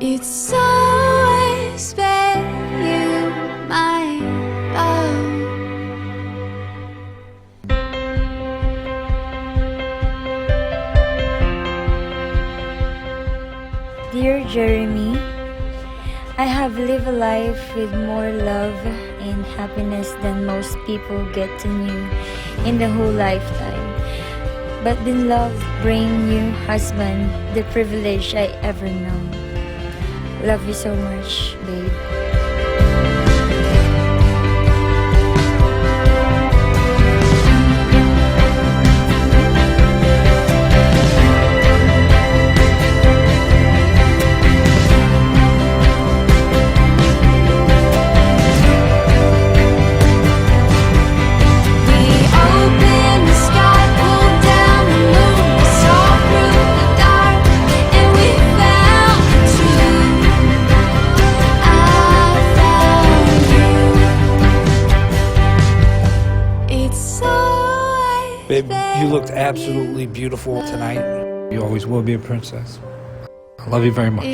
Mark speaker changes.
Speaker 1: It's always been you, my love.
Speaker 2: Dear Jeremy, I have lived a life with more love and happiness than most people get to know in the whole lifetime. But in love, bring you husband, the privilege I ever known. Love you so much, babe.
Speaker 3: Babe, you looked absolutely beautiful tonight. You always will be a princess. I love you very much.